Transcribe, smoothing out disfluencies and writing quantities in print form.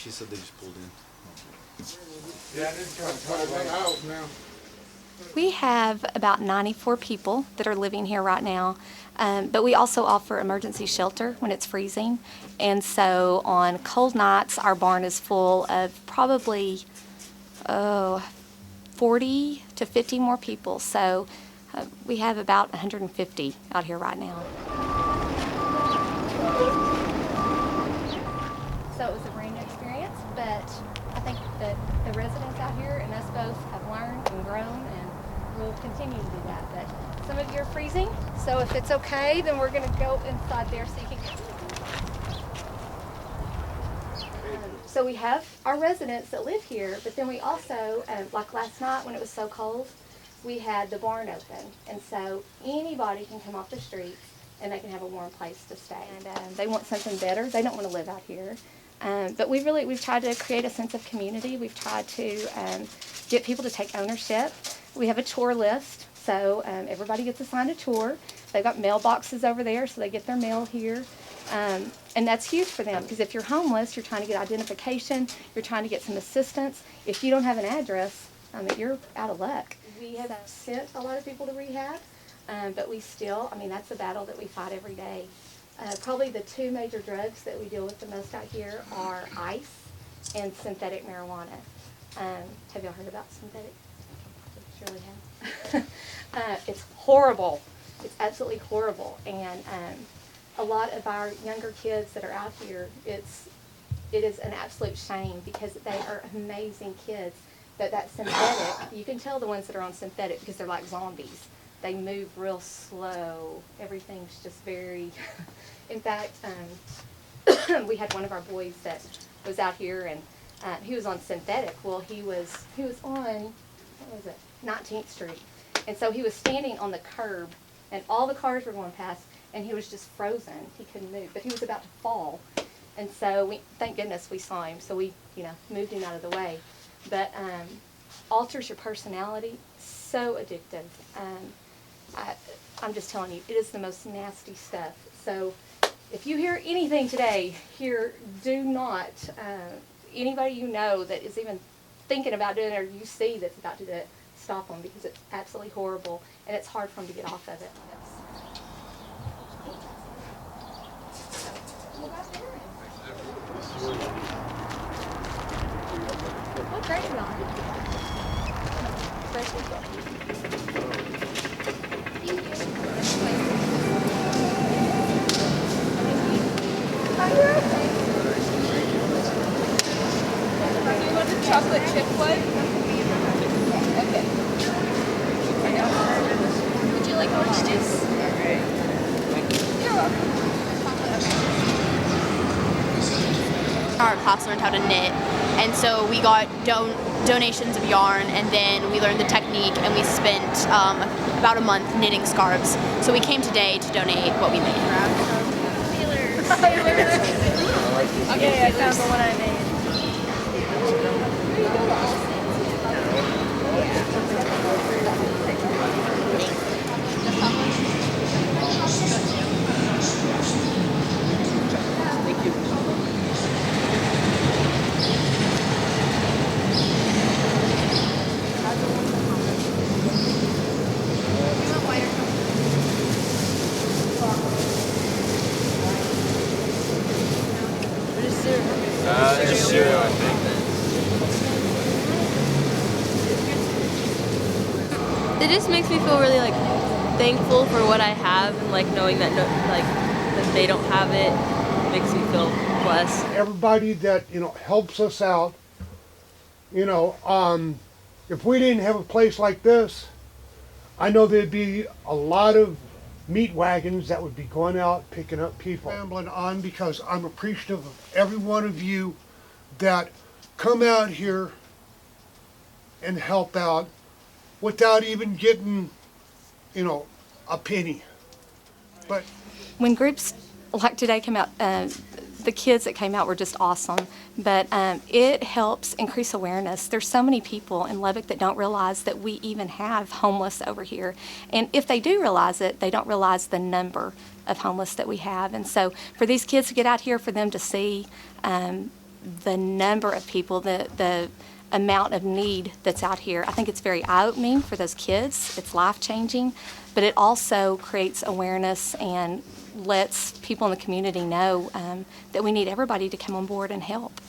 She said they just pulled in. Yeah, this kind of that out now. We have about 94 people that are living here right now, but we also offer emergency shelter when it's freezing. And so on cold nights, our barn is full of probably 40 to 50 more people. So we have about 150 out here right now. So it was a brand new experience, but I think that the residents out here and us both have learned and grown, and we'll continue to do that. But some of you are freezing, so if it's okay, then we're going to go inside there so you can get. So we have our residents that live here, but then we also, like last night when it was so cold, we had the barn open, and so anybody can come off the streets and they can have a warm place to stay. And they want something better. They don't want to live out here. But we've tried to create a sense of community. We've tried to get people to take ownership. We have a tour list, so everybody gets assigned a tour. They've got mailboxes over there, so they get their mail here. And that's huge for them, because if you're homeless, you're trying to get identification, you're trying to get some assistance. If you don't have an address, you're out of luck. We have sent a lot of people to rehab, but we still, that's a battle that we fight every day. Probably the two major drugs that we deal with the most out here are ice and synthetic marijuana. Have y'all heard about synthetic? Surely have. It's horrible. It's absolutely horrible. And a lot of our younger kids that are out here, it is an absolute shame, because they are amazing kids. That synthetic, you can tell the ones that are on synthetic because they're like zombies. They move real slow. Everything's just very. In fact, we had one of our boys that was out here, and he was on synthetic. Well, he was on, 19th Street, and so he was standing on the curb, and all the cars were going past, and he was just frozen. He couldn't move, but he was about to fall, and so thank goodness we saw him. So we, moved him out of the way. But alters your personality. So addictive. I'm just telling you, it is the most nasty stuff. So if you hear anything today, do not, anybody you know that is even thinking about doing it, or you see that's about to do it, stop them, because it's absolutely horrible, and it's hard for them to get off of it. What grade are you on? You want the chocolate chip one? Okay. Would you like orange juice? You're welcome. Our class learned how to knit, and so we got donations of yarn, and then we learned the technique, and we spent about a month knitting scarves. So we came today to donate what we made. Okay, I found the one I made. Thank you. Just cereal, I think. It just makes me feel really thankful for what I have, and knowing that that they don't have it makes me feel blessed. Everybody that helps us out. If we didn't have a place like this, I know there'd be a lot of meat wagons that would be going out picking up people. Rambling on because I'm appreciative of every one of you that come out here and help out without even getting, a penny. But When groups like today come out, the kids that came out were just awesome, but it helps increase awareness. There's so many people in Lubbock that don't realize that we even have homeless over here. And if they do realize it, they don't realize the number of homeless that we have. And so for these kids to get out here, for them to see the number of people, the amount of need that's out here. I think it's very eye-opening for those kids. It's life-changing, but it also creates awareness and lets people in the community know that we need everybody to come on board and help.